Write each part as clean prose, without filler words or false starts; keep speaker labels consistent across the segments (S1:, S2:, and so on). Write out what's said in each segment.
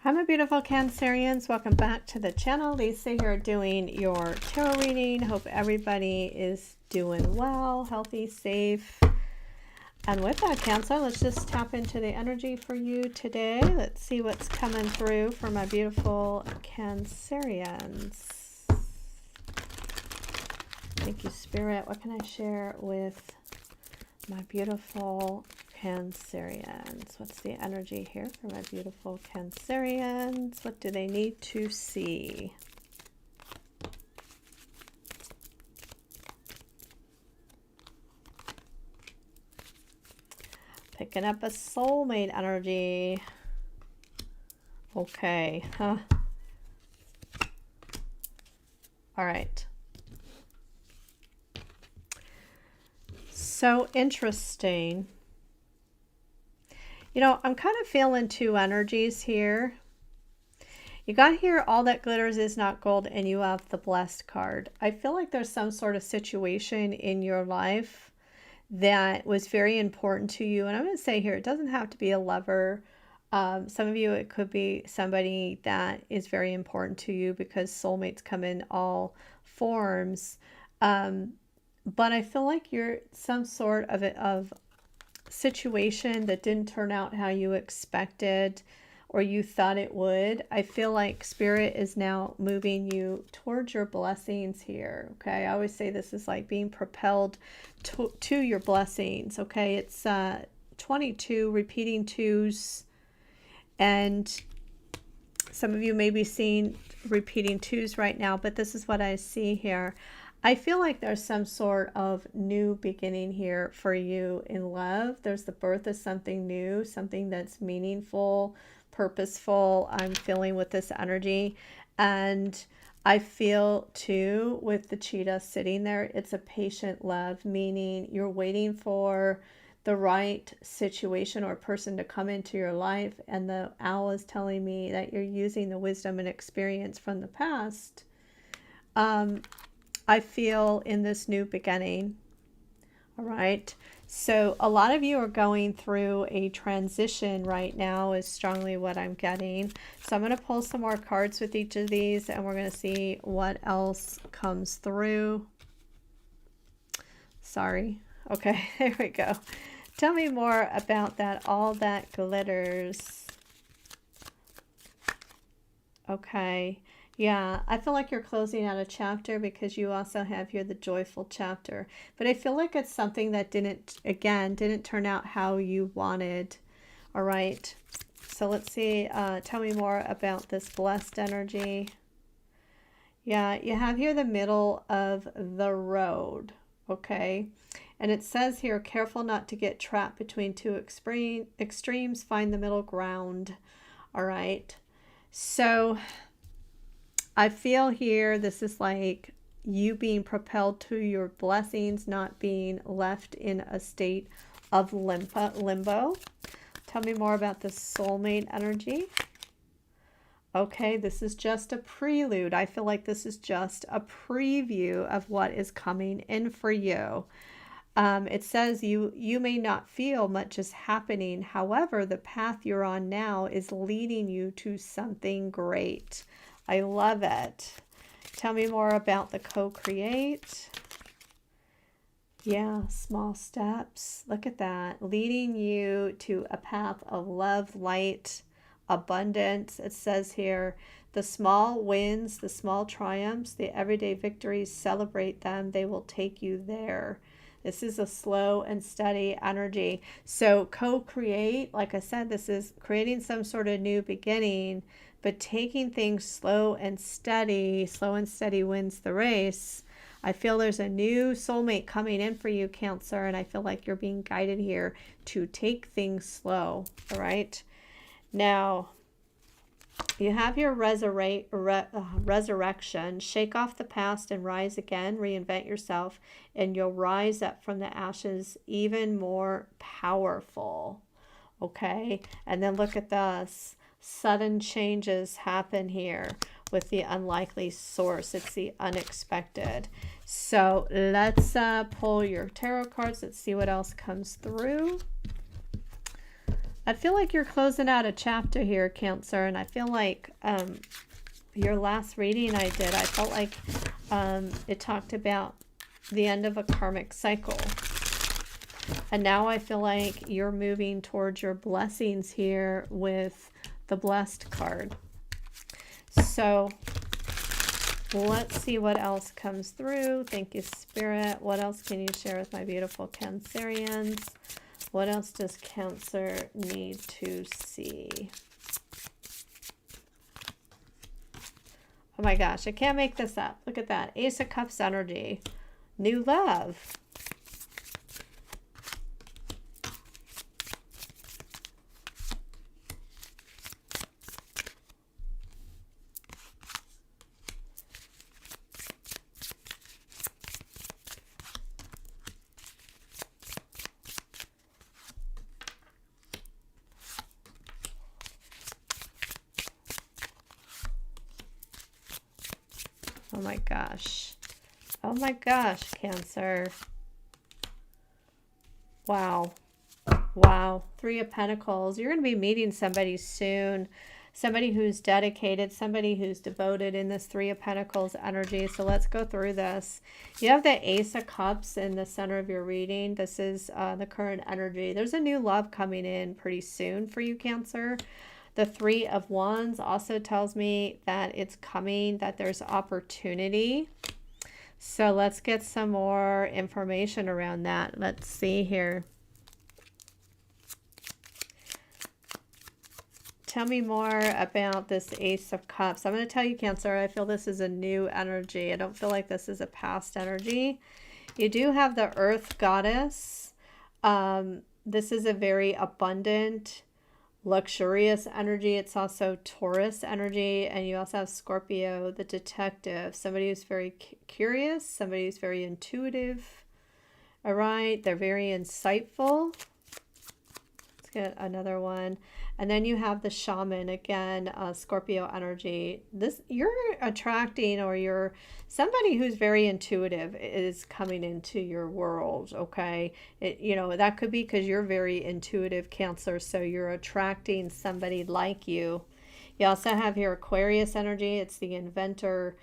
S1: Hi, my beautiful Cancerians. Welcome back to the channel. Lisa here doing your tarot reading. Hope everybody is doing well, healthy, safe. And with that, Cancer, let's just tap into the energy for you today. Let's see what's coming through for my beautiful Cancerians. Thank you, Spirit. What can I share with my beautiful Cancerians? What's the energy here for my beautiful Cancerians? What do they need to see? Picking up a soulmate energy. Okay, huh? All right. So interesting. You know, I'm kind of feeling two energies here. You got here, all that glitters is not gold, and you have the blessed card. I feel like there's some sort of situation in your life that was very important to you. And I'm going to say here, it doesn't have to be a lover. Some of you, it could be somebody that is very important to you because soulmates come in all forms. But I feel like you're some sort of situation that didn't turn out how you expected or you thought it would. I feel like Spirit is now moving you towards your blessings here. Okay, I always say this is like being propelled to your blessings. Okay, it's 22 repeating twos, and some of you may be seeing repeating twos right now, but this is what I see here. I feel like there's some sort of new beginning here for you in love. There's the birth of something new, something that's meaningful, purposeful. I'm feeling with this energy. And I feel too with the cheetah sitting there, it's a patient love, meaning you're waiting for the right situation or person to come into your life. And the owl is telling me that you're using the wisdom and experience from the past. I feel in this new beginning. All right. So a lot of you are going through a transition right now is strongly what I'm getting. So I'm going to pull some more cards with each of these and we're going to see what else comes through. Sorry. Okay, there we go. Tell me more about that. All that glitters. Okay. Yeah, I feel like you're closing out a chapter because you also have here the joyful chapter. But I feel like it's something that didn't turn out how you wanted. All right. So let's see. Tell me more about this blessed energy. Yeah, you have here the middle of the road. Okay. And it says here, careful not to get trapped between two extremes. Find the middle ground. All right. So I feel here this is like you being propelled to your blessings, not being left in a state of limbo. Tell me more about the soulmate energy. Okay, this is just a prelude. I feel like this is just a preview of what is coming in for you. It says you may not feel much is happening. However, the path you're on now is leading you to something great. I love it. Tell me more about the co-create. Yeah, small steps. Look at that. Leading you to a path of love, light, abundance. It says here, the small wins, the small triumphs, the everyday victories, celebrate them. They will take you there. This is a slow and steady energy. So co-create, like I said, this is creating some sort of new beginning, but taking things slow and steady wins the race. I feel there's a new soulmate coming in for you, Cancer, and I feel like you're being guided here to take things slow. All right. Now, you have your resurrection. Shake off the past and rise again. Reinvent yourself, and you'll rise up from the ashes even more powerful. Okay. And then look at this. Sudden changes happen here with the unlikely source. It's the unexpected. So let's pull your tarot cards. Let's see what else comes through. I feel like you're closing out a chapter here, Cancer, and I feel like your last reading I did, I felt like it talked about the end of a karmic cycle. And now I feel like you're moving towards your blessings here with the blessed card. So let's see what else comes through. Thank you, Spirit. What else can you share with my beautiful Cancerians? What else does Cancer need to see? Oh my gosh, I can't make this up. Look at that. Ace of Cups energy. New love. Oh my gosh. Oh my gosh, Cancer. Wow. Wow. Three of Pentacles. You're going to be meeting somebody soon. Somebody who's dedicated, somebody who's devoted in this Three of Pentacles energy. So let's go through this. You have the Ace of Cups in the center of your reading. This is the current energy. There's a new love coming in pretty soon for you, Cancer. The Three of Wands also tells me that it's coming, that there's opportunity. So let's get some more information around that. Let's see here. Tell me more about this Ace of Cups. I'm going to tell you, Cancer, I feel this is a new energy. I don't feel like this is a past energy. You do have the Earth Goddess. This is a very abundant, luxurious energy. It's also Taurus energy, and you also have Scorpio, the detective, somebody who's very curious, somebody who's very intuitive. All right, they're very insightful. Let's get another one. And then you have the shaman again, Scorpio energy. This, you're attracting, or you're somebody who's very intuitive is coming into your world. Okay, you know, that could be because you're very intuitive, Cancer, so you're attracting somebody like you. You also have here Aquarius energy. It's the inventor.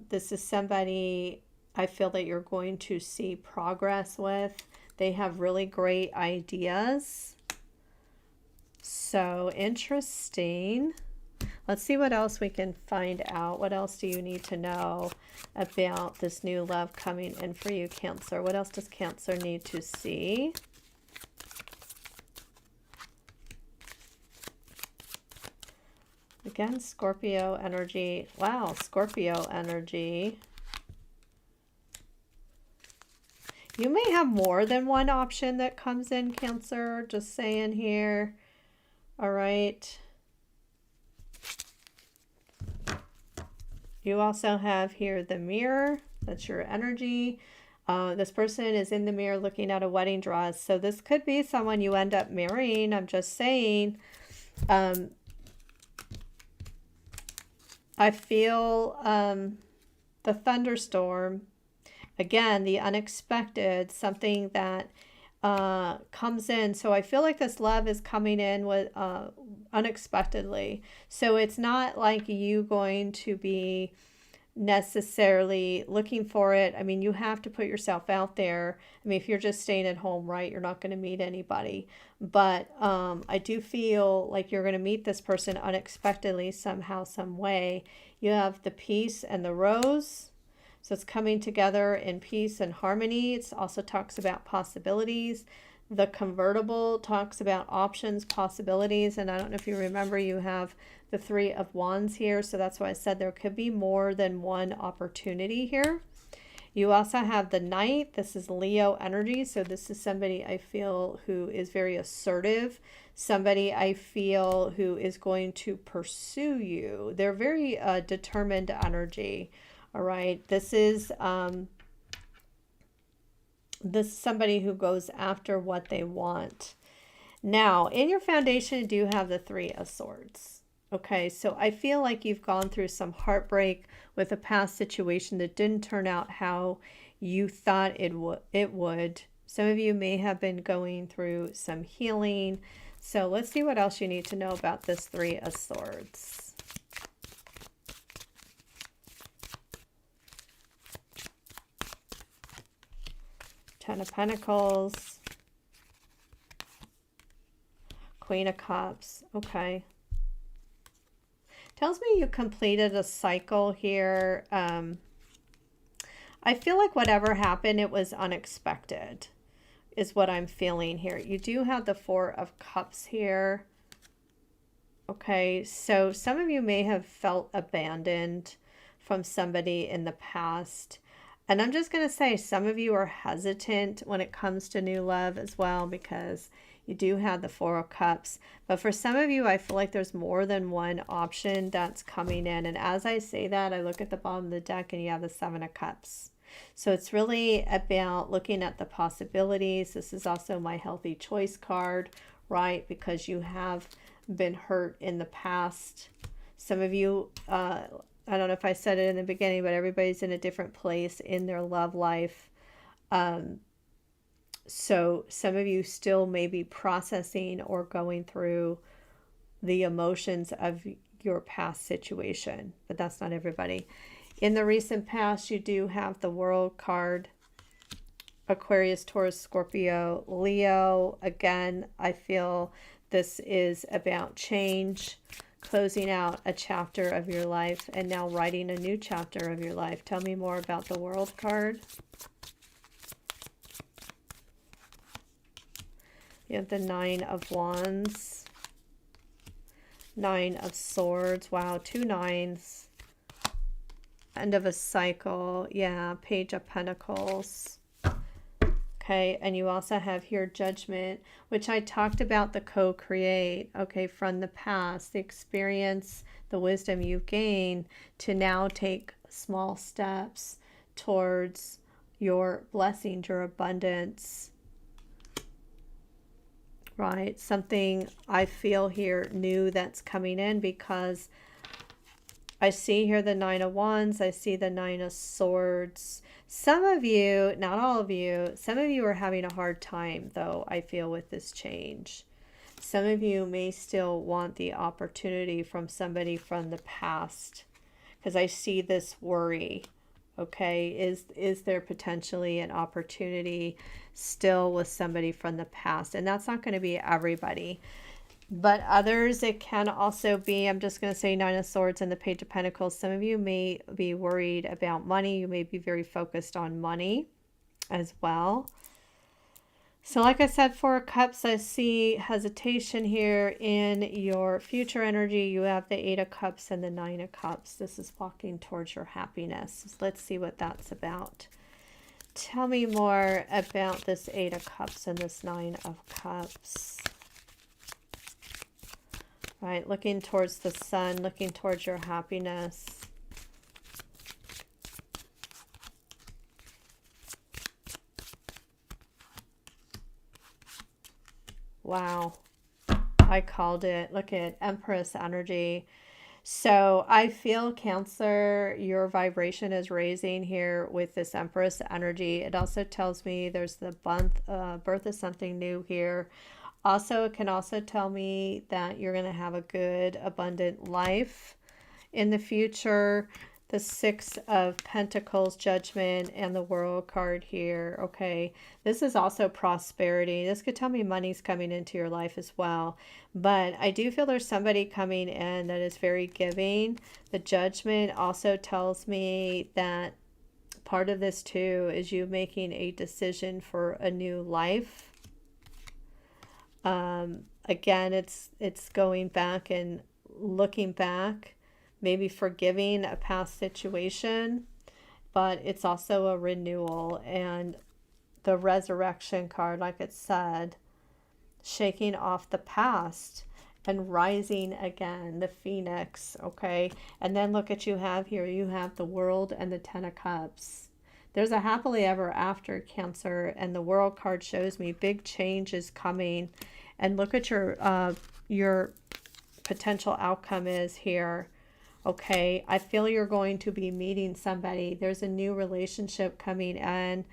S1: This is somebody I feel that you're going to see progress with. They have really great ideas. So interesting. Let's see what else we can find out. What else do you need to know about this new love coming in for you, Cancer? What else does Cancer need to see? Again, Scorpio energy. Wow, Scorpio energy. You may have more than one option that comes in, Cancer. Just saying here. All right. You also have here the mirror. That's your energy. This person is in the mirror looking at a wedding dress. So this could be someone you end up marrying. I'm just saying. I feel the thunderstorm. Again, the unexpected, something that comes in. So I feel like this love is coming in with unexpectedly. So it's not like you going to be necessarily looking for it. I mean, you have to put yourself out there. I mean, if you're just staying at home, right, you're not going to meet anybody. But I do feel like you're going to meet this person unexpectedly somehow, some way. You have the peace and the rose. So it's coming together in peace and harmony. It also talks about possibilities. The convertible talks about options, possibilities. And I don't know if you remember, you have the Three of Wands here. So that's why I said there could be more than one opportunity here. You also have the Knight. This is Leo energy. So this is somebody I feel who is very assertive. Somebody I feel who is going to pursue you. They're very determined energy. All right, this is somebody who goes after what they want. Now, in your foundation, you do have the Three of Swords. Okay, so I feel like you've gone through some heartbreak with a past situation that didn't turn out how you thought it would. Some of you may have been going through some healing, So let's see what else you need to know about this Three of Swords. Ten of Pentacles. Queen of Cups. Okay. Tells me you completed a cycle here. I feel like whatever happened, it was unexpected, is what I'm feeling here. You do have the Four of Cups here. Okay, so some of you may have felt abandoned from somebody in the past. And I'm just going to say some of you are hesitant when it comes to new love as well, because you do have the Four of Cups. But for some of you, I feel like there's more than one option that's coming in. And as I say that, I look at the bottom of the deck and you have the Seven of Cups. So it's really about looking at the possibilities. This is also my healthy choice card, right? Because you have been hurt in the past. Some of you, I don't know if I said it in the beginning, but everybody's in a different place in their love life. So some of you still may be processing or going through the emotions of your past situation, but that's not everybody. In the recent past, you do have the World card, Aquarius, Taurus, Scorpio, Leo. Again, I feel this is about change, closing out a chapter of your life and now writing a new chapter of your life. Tell me more about the World card. You have the Nine of Wands, Nine of Swords. Wow, two nines. End of a cycle. Yeah, Page of Pentacles. Okay, and you also have here Judgment, which I talked about the co-create, okay, from the past, the experience, the wisdom you've gained to now take small steps towards your blessings, your abundance, right? Something I feel here new that's coming in, because I see here the Nine of Wands. I see the Nine of Swords. Some of you, not all of you, some of you are having a hard time, though, I feel, with this change. Some of you may still want the opportunity from somebody from the past, because I see this worry. Okay, is there potentially an opportunity still with somebody from the past? And that's not going to be everybody. But others, it can also be, I'm just going to say Nine of Swords and the Page of Pentacles. Some of you may be worried about money. You may be very focused on money as well. So like I said, Four of Cups, I see hesitation here in your future energy. You have the Eight of Cups and the Nine of Cups. This is walking towards your happiness. So let's see what that's about. Tell me more about this Eight of Cups and this Nine of Cups. Right, looking towards the sun, looking towards your happiness. Wow, I called it. Look at Empress energy. So I feel, Cancer, your vibration is raising here with this Empress energy. It also tells me there's the birth of something new here. Also, it can also tell me that you're going to have a good, abundant life in the future. The Six of Pentacles, Judgment, and the World card here. Okay, this is also prosperity. This could tell me money's coming into your life as well. But I do feel there's somebody coming in that is very giving. The Judgment also tells me that part of this too is you making a decision for a new life. Again, it's going back and looking back, maybe forgiving a past situation, but it's also a renewal. And the Resurrection card, like it said, shaking off the past and rising again, the Phoenix. Okay, and then look at you have here, you have the World and the Ten of Cups. There's a happily ever after, Cancer, and the World card shows me big change is coming. And look at your potential outcome is here. Okay, I feel you're going to be meeting somebody. There's a new relationship coming in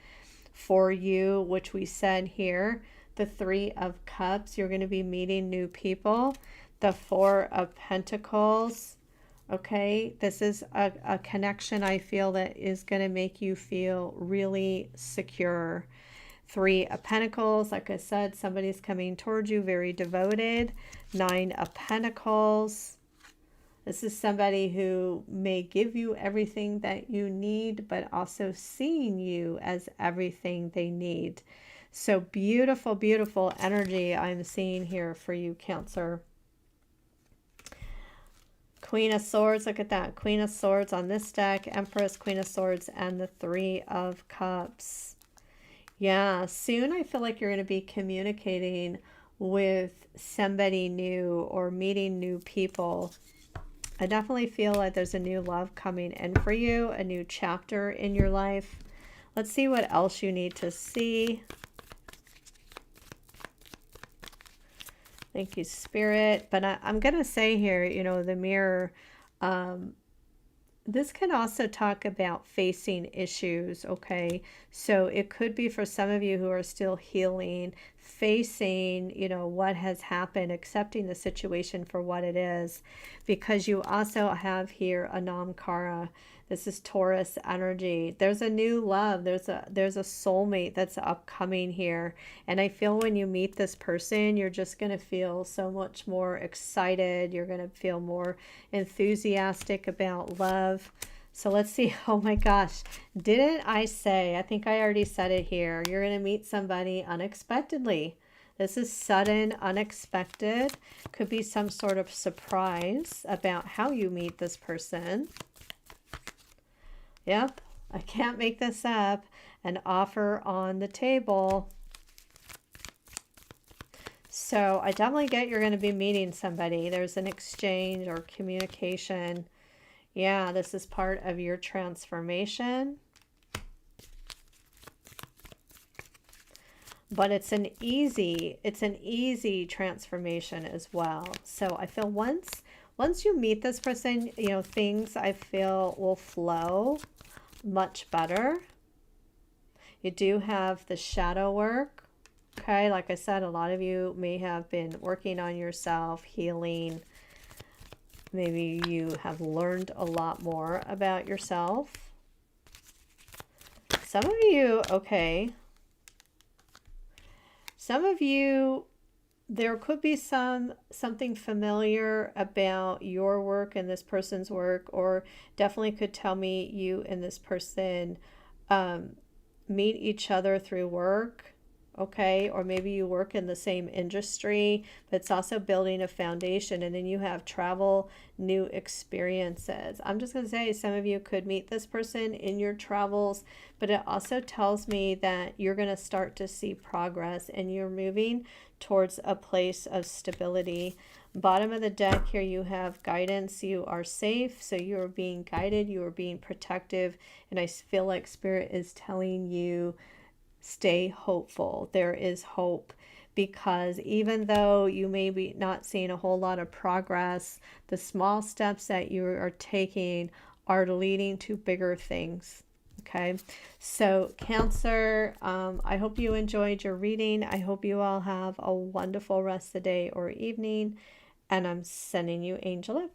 S1: for you, which we said here. the Three of Cups. You're going to be meeting new people. The Four of Pentacles. Okay, this is a connection I feel that is going to make you feel really secure. Three of Pentacles, like I said, somebody's coming towards you, very devoted. Nine of Pentacles. This is somebody who may give you everything that you need, but also seeing you as everything they need. So beautiful, beautiful energy I'm seeing here for you, Cancer. Queen of Swords, look at that. Queen of Swords on this deck, Empress, Queen of Swords, and the Three of Cups. Yeah, soon I feel like you're going to be communicating with somebody new or meeting new people. I definitely feel like there's a new love coming in for you, a new chapter in your life. Let's see what else you need to see. Thank you, Spirit. But I'm going to say here, you know, the Mirror, this can also talk about facing issues, okay? So it could be for some of you who are still healing, facing, you know, what has happened, accepting the situation for what it is, because you also have here a Namkara. This is Taurus energy. There's a new love. There's a soulmate that's upcoming here. And I feel when you meet this person, you're just going to feel so much more excited. You're going to feel more enthusiastic about love. So let's see. Oh my gosh. Didn't I say, I think I already said it here. You're going to meet somebody unexpectedly. This is sudden, unexpected. Could be some sort of surprise about how you meet this person. Yep, I can't make this up. An offer on the table. So I definitely get you're going to be meeting somebody. There's an exchange or communication. Yeah, this is part of your transformation. But it's an easy transformation as well. So I feel once you meet this person, you know, things I feel will flow much better. You do have the shadow work. Okay, like I said, a lot of you may have been working on yourself, healing. Maybe you have learned a lot more about yourself. Some of you, okay. Some of you, there could be something familiar about your work and this person's work, or definitely could tell me you and this person meet each other through work. Okay, or maybe you work in the same industry, but it's also building a foundation, and then you have travel, new experiences. I'm just going to say some of you could meet this person in your travels, but it also tells me that you're going to start to see progress and you're moving towards a place of stability. Bottom of the deck here, you have guidance. You are safe, so you are being guided, you are being protective, and I feel like Spirit is telling you stay hopeful. There is hope, because even though you may be not seeing a whole lot of progress, the small steps that you are taking are leading to bigger things. Okay, so Cancer, I hope you enjoyed your reading. I hope you all have a wonderful rest of the day or evening, and I'm sending you angel love.